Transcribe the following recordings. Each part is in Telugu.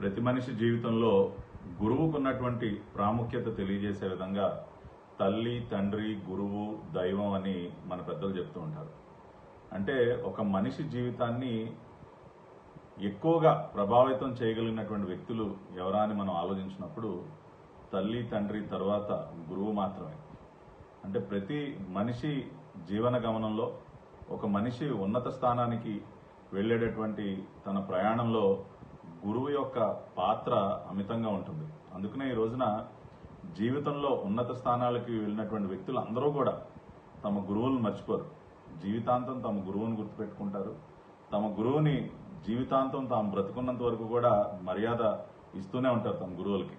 ప్రతి మనిషి జీవితంలో గురువుకున్నటువంటి ప్రాముఖ్యత తెలియజేసే విధంగా తల్లి, తండ్రి, గురువు, దైవం అని మన పెద్దలు చెప్తూ ఉంటారు. అంటే ఒక మనిషి జీవితాన్ని ఎక్కువగా ప్రభావితం చేయగలిగినటువంటి వ్యక్తులు ఎవరా అని మనం ఆలోచించినప్పుడు తల్లి, తండ్రి తర్వాత గురువు మాత్రమే. అంటే ప్రతి మనిషి జీవన గమనంలో ఒక మనిషి ఉన్నత స్థానానికి వెళ్ళేటటువంటి తన ప్రయాణంలో గురువు యొక్క పాత్ర అమితంగా ఉంటుంది. అందుకనే ఈ రోజున జీవితంలో ఉన్నత స్థానాలకి వెళ్ళినటువంటి వ్యక్తులు అందరూ కూడా తమ గురువులను మర్చిపోరు. జీవితాంతం తమ గురువుని గుర్తుపెట్టుకుంటారు. తమ గురువుని జీవితాంతం తాము బ్రతుకున్నంత వరకు కూడా మర్యాద ఇస్తూనే ఉంటారు తమ గురువులకి.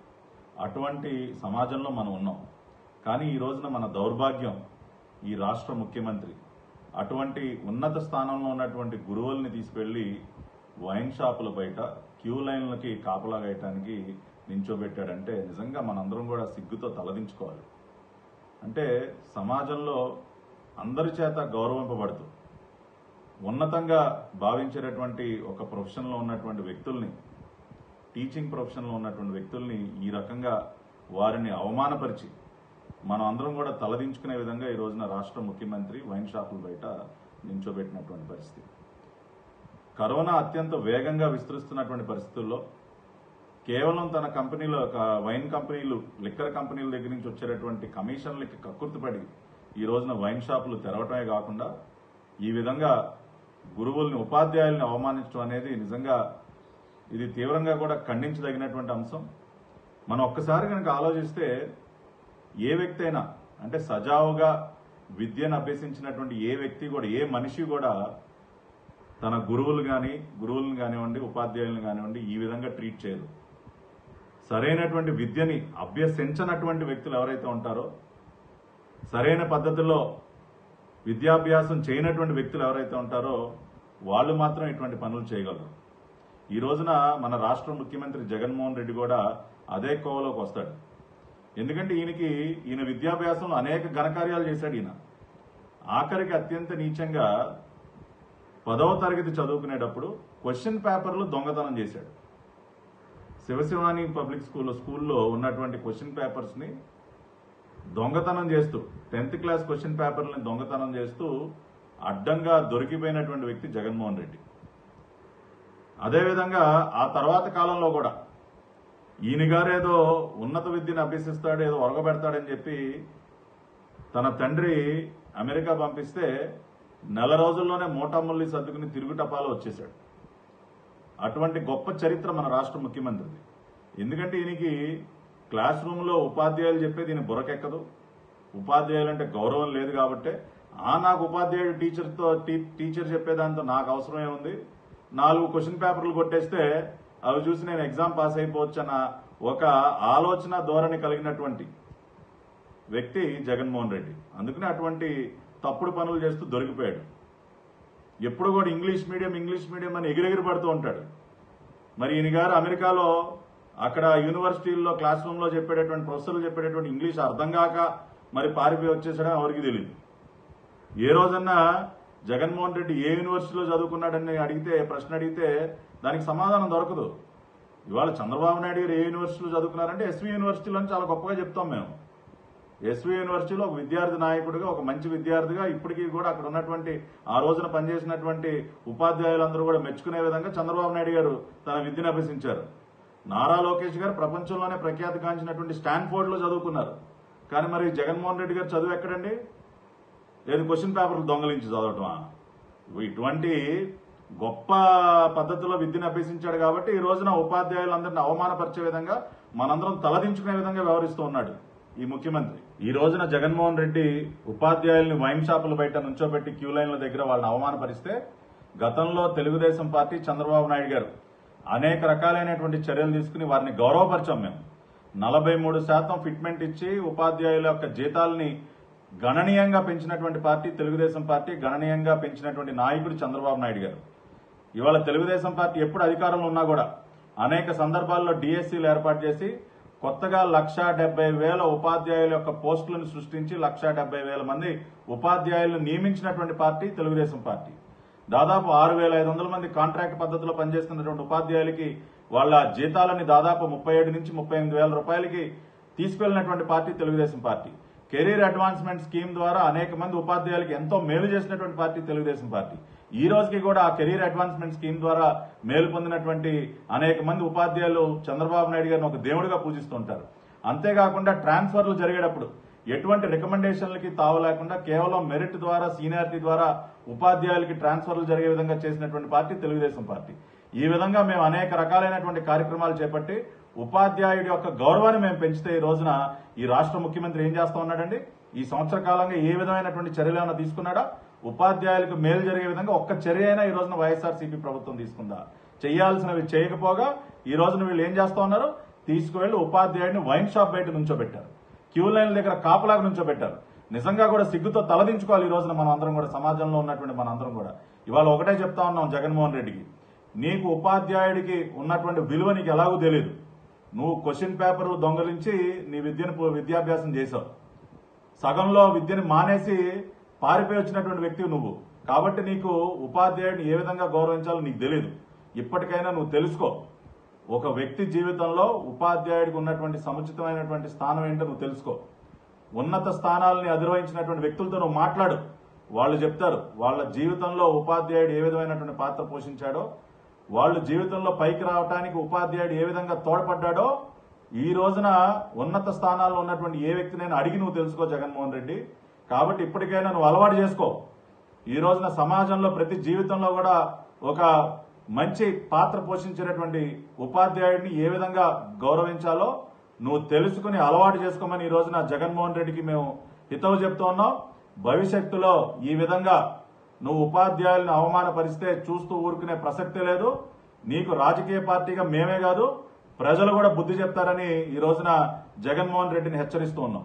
అటువంటి సమాజంలో మనం ఉన్నాం. కానీ ఈ రోజున మన దౌర్భాగ్యం, ఈ రాష్ట్ర ముఖ్యమంత్రి అటువంటి ఉన్నత స్థానంలో ఉన్నటువంటి గురువుల్ని తీసుకెళ్లి వైన్ షాపుల బయట క్యూ లైన్లకి కాపలా వేయటానికి నించోబెట్టాడంటే నిజంగా మనందరం కూడా సిగ్గుతో తలదించుకోవాలి. అంటే సమాజంలో అందరి చేత గౌరవింపబడుతూ ఉన్నతంగా భావించేటటువంటి ఒక ప్రొఫెషన్లో ఉన్నటువంటి వ్యక్తుల్ని, టీచింగ్ ప్రొఫెషన్లో ఉన్నటువంటి వ్యక్తుల్ని ఈ రకంగా వారిని అవమానపరిచి మనం అందరం కూడా తలదించుకునే విధంగా ఈ రోజున రాష్ట్ర ముఖ్యమంత్రి వైన్ షాపుల బయట నించోబెట్టినటువంటి పరిస్థితి. కరోనా అత్యంత వేగంగా విస్తరిస్తున్నటువంటి పరిస్థితుల్లో కేవలం తన కంపెనీలో వైన్ కంపెనీలు, లిక్కర్ కంపెనీల దగ్గర నుంచి వచ్చేటటువంటి కమిషన్లకి కక్కుర్తిపడి ఈ రోజున వైన్ షాపులు తెరవటమే కాకుండా ఈ విధంగా గురువుల్ని, ఉపాధ్యాయుల్ని అవమానించడం అనేది నిజంగా ఇది తీవ్రంగా కూడా ఖండించదగినటువంటి అంశం. మనం ఒక్కసారి కనుక ఆలోచిస్తే ఏ వ్యక్తి అయినా, అంటే సజావుగా విద్యను అభ్యసించినటువంటి ఏ వ్యక్తి కూడా, ఏ మనిషి కూడా తన గురువులను కానివ్వండి, ఉపాధ్యాయులను కానివ్వండి ఈ విధంగా ట్రీట్ చేయరు. సరైనటువంటి విద్యని అభ్యసించనటువంటి వ్యక్తులు ఎవరైతే ఉంటారో, సరైన పద్ధతిలో విద్యాభ్యాసం చేయనటువంటి వ్యక్తులు ఎవరైతే ఉంటారో వాళ్ళు మాత్రం ఇటువంటి పనులు చేయగలరు. ఈ రోజున మన రాష్ట్ర ముఖ్యమంత్రి జగన్మోహన్ రెడ్డి కూడా అదే కోవలోకి వస్తాడు. ఎందుకంటే ఈయన విద్యాభ్యాసంలో అనేక ఘనకార్యాలు చేశాడు. ఈయన ఆఖరికి అత్యంత నీచంగా 10వ తరగతి చదువుకునేటప్పుడు క్వశ్చన్ పేపర్లు దొంగతనం చేశాడు. శివశివాని పబ్లిక్ స్కూల్లో ఉన్నటువంటి క్వశ్చన్ పేపర్స్ ని దొంగతనం చేస్తూ, 10th క్లాస్ క్వశ్చన్ పేపర్లని దొంగతనం చేస్తూ అడ్డంగా దొరికిపోయినటువంటి వ్యక్తి జగన్మోహన్ రెడ్డి. అదేవిధంగా ఆ తర్వాత కాలంలో కూడా ఈయన గారేదో ఉన్నత విద్యను అభ్యసిస్తాడు, ఏదో ఒరగబెడతాడని చెప్పి తన తండ్రి అమెరికా పంపిస్తే నెల రోజుల్లోనే మోటాముల్లి సర్దుకుని తిరుగుటపాలో వచ్చేశాడు. అటువంటి గొప్ప చరిత్ర మన రాష్ట్ర ముఖ్యమంత్రిది. ఎందుకంటే ఈయనకి క్లాస్ రూమ్లో ఉపాధ్యాయులు చెప్పేది ఈయన బుర్రకెక్కదు. ఉపాధ్యాయులు అంటే గౌరవం లేదు కాబట్టి నాకు ఉపాధ్యాయుడు టీచర్ చెప్పేదాంతో నాకు అవసరమే ఉంది, 4 క్వశ్చన్ పేపర్లు కొట్టేస్తే అవి చూసి నేను ఎగ్జామ్ పాస్ అయిపోవచ్చు అన్న ఒక ఆలోచన ధోరణి కలిగినటువంటి వ్యక్తి జగన్మోహన్ రెడ్డి. అందుకనే అటువంటి తప్పుడు పనులు చేస్తూ దొరికిపోయాడు. ఎప్పుడు కూడా ఇంగ్లీష్ మీడియం అని ఎగిరెగిరి పడుతూ ఉంటాడు. మరి ఈయన గారు అమెరికాలో అక్కడ యూనివర్సిటీల్లో క్లాస్ రూమ్ లో చెప్పేటటువంటి ప్రొఫెసర్లు చెప్పేటటువంటి ఇంగ్లీష్ అర్థం కాక మరి పారిపోయి వచ్చేసాడని ఎవరికి తెలియదు. ఏ రోజన్నా జగన్మోహన్ రెడ్డి ఏ యూనివర్సిటీలో చదువుకున్నాడని ప్రశ్న అడిగితే దానికి సమాధానం దొరకదు. ఇవాళ చంద్రబాబు నాయుడు గారు ఏ యూనివర్సిటీలో చదువుకున్నారంటే ఎస్వి యూనివర్సిటీలో చాలా గొప్పగా చెప్తాం మేము. ఎస్వి యూనివర్సిటీలో ఒక విద్యార్థి నాయకుడిగా, ఒక మంచి విద్యార్థిగా ఇప్పటికీ కూడా అక్కడ ఉన్నటువంటి ఆ రోజున పనిచేసినటువంటి ఉపాధ్యాయులందరూ కూడా మెచ్చుకునే విధంగా చంద్రబాబు నాయుడు గారు తన విద్యను అభ్యసించారు. నారా లోకేష్ గారు ప్రపంచంలోనే ప్రఖ్యాతి గాంచినటువంటి స్టాన్ఫోర్డ్ లో చదువుకున్నారు. కానీ మరి జగన్మోహన్ రెడ్డి గారు చదువు ఎక్కడండి? లేదు క్వశ్చన్ పేపర్లు దొంగలించి చదవటమా? ఇటువంటి గొప్ప పద్ధతిలో విద్యను అభ్యసించాడు కాబట్టి ఈ రోజున ఉపాధ్యాయులందరినీ అవమానపరిచే విధంగా మనందరం తలదించుకునే విధంగా వ్యవహరిస్తూ ఉన్నాడు ఈ ముఖ్యమంత్రి. ఈ రోజున జగన్మోహన్ రెడ్డి ఉపాధ్యాయుల్ని వైన్ షాపుల బయట నుంచోబెట్టి క్యూ లైన్ల దగ్గర వాళ్ళని అవమానపరిస్తే గతంలో తెలుగుదేశం పార్టీ, చంద్రబాబు నాయుడు గారు అనేక రకాలైనటువంటి చర్యలు తీసుకుని వారిని గౌరవపరిచాం. మేము 43% ఫిట్మెంట్ ఇచ్చి ఉపాధ్యాయుల యొక్క జీతాలని గణనీయంగా పెంచినటువంటి పార్టీ తెలుగుదేశం పార్టీ, గణనీయంగా పెంచినటువంటి నాయకుడు చంద్రబాబు నాయుడు గారు. ఇవాళ తెలుగుదేశం పార్టీ ఎప్పుడు అధికారంలో ఉన్నా కూడా అనేక సందర్భాల్లో డిఎస్సీలు ఏర్పాటు చేసి కొత్తగా 1,70,000 ఉపాధ్యాయుల యొక్క పోస్టులను సృష్టించి 1,70,000 మంది ఉపాధ్యాయులను నియమించినటువంటి పార్టీ తెలుగుదేశం పార్టీ. దాదాపు 6,500 మంది కాంట్రాక్ట్ పద్ధతిలో పనిచేస్తున్నటువంటి ఉపాధ్యాయులకి వాళ్ళ జీతాలని దాదాపు 37 నుంచి 38 వేల రూపాయలకి తీసుకెళ్లినటువంటి party Telugu Desam party. Career advancement scheme ద్వారా అనేక మంది ఉపాధ్యాయులకి ఎంతో మేలు చేసినటువంటి పార్టీ తెలుగుదేశం పార్టీ. ఈ రోజుకి కూడా ఆ కెరీర్ అడ్వాన్స్మెంట్ స్కీమ్ ద్వారా మేలు పొందినటువంటి అనేక మంది ఉపాధ్యాయులు చంద్రబాబు నాయుడు గారిని ఒక దేవుడిగా పూజిస్తుంటారు. అంతేకాకుండా ట్రాన్స్ఫర్లు జరిగేటప్పుడు ఎటువంటి రికమెండేషన్లకి తావు లేకుండా కేవలం మెరిట్ ద్వారా సీనియారిటీ ద్వారా ఉపాధ్యాయులకి ట్రాన్స్ఫర్లు జరిగే విధంగా చేసినటువంటి పార్టీ తెలుగుదేశం పార్టీ. ఈ విధంగా మేము అనేక రకాలైనటువంటి కార్యక్రమాలు చేపట్టి ఉపాధ్యాయుడి యొక్క గౌరవాన్ని మేము పెంచితే ఈ రోజున ఈ రాష్ట్ర ముఖ్యమంత్రి ఏం చేస్తా ఉన్నాడండి? ఈ సంవత్సర కాలంగా ఏ విధమైనటువంటి చర్యలు ఏమైనా తీసుకున్నాడా? ఉపాధ్యాయులకు మేలు జరిగే విధంగా ఒక్క చర్య అయినా ఈ రోజున వైఎస్ఆర్సీపీ ప్రభుత్వం తీసుకుందా? చేయాల్సినవి చేయకపోగా ఈ రోజున వీళ్ళు ఏం చేస్తా ఉన్నారు? తీసుకువెళ్లి ఉపాధ్యాయుడిని వైన్ షాప్ బయట నుంచోబెట్టారు, క్యూ లైన్ల దగ్గర కాపలాగా నుంచోబెట్టారు. నిజంగా కూడా సిగ్గుతో తలదించుకోవాలి ఈ రోజున మనం అందరం కూడా, సమాజంలో ఉన్నటువంటి మన అందరం కూడా. ఇవాళ ఒకటే చెప్తా ఉన్నాం జగన్మోహన్ రెడ్డికి, నీకు ఉపాధ్యాయుడికి ఉన్నటువంటి విలువ నీకు ఎలాగూ తెలియదు. నువ్వు క్వశ్చన్ పేపర్ దొంగలించి నీ విద్యాభ్యాసం చేశావు, సగంలో విద్యను మానేసి పారిపోయి వచ్చినటువంటి వ్యక్తివి నువ్వు. కాబట్టి నీకు ఉపాధ్యాయుడిని ఏ విధంగా గౌరవించాలో నీకు తెలియదు. ఇప్పటికైనా నువ్వు తెలుసుకో. ఒక వ్యక్తి జీవితంలో ఉపాధ్యాయుడికి ఉన్నటువంటి సముచితమైనటువంటి స్థానం ఏంటో నువ్వు తెలుసుకో. ఉన్నత స్థానాలని అధిరోహించినటువంటి వ్యక్తులతో నువ్వు మాట్లాడు, వాళ్ళు చెప్తారు వాళ్ళ జీవితంలో ఉపాధ్యాయుడు ఏ విధమైనటువంటి పాత్ర పోషించాడో, వాళ్ళు జీవితంలో పైకి రావడానికి ఉపాధ్యాయుడు ఏ విధంగా తోడ్పడ్డాడో ఈ రోజున ఉన్నత స్థానాల్లో ఉన్నటువంటి ఏ వ్యక్తినైనా అడిగి నువ్వు తెలుసుకో జగన్మోహన్ రెడ్డి. కాబట్టి ఇప్పటికైనా నువ్వు అలవాటు చేసుకో. ఈ రోజున సమాజంలో ప్రతి జీవితంలో కూడా ఒక మంచి పాత్ర పోషించినటువంటి ఉపాధ్యాయుడిని ఏ విధంగా గౌరవించాలో నువ్వు తెలుసుకుని అలవాటు చేసుకోమని ఈ రోజున జగన్మోహన్ రెడ్డికి మేము హితవు చెప్తూ ఉన్నాం. భవిష్యత్తులో ఈ విధంగా నువ్వు ఉపాధ్యాయులను అవమానపరిస్తే చూస్తూ ఊరుకునే ప్రసక్తే లేదు. నీకు రాజకీయ పార్టీగా మేమే కాదు ప్రజలు కూడా బుద్ధి చెప్తారని ఈ రోజున జగన్మోహన్ రెడ్డిని హెచ్చరిస్తూ ఉన్నాం.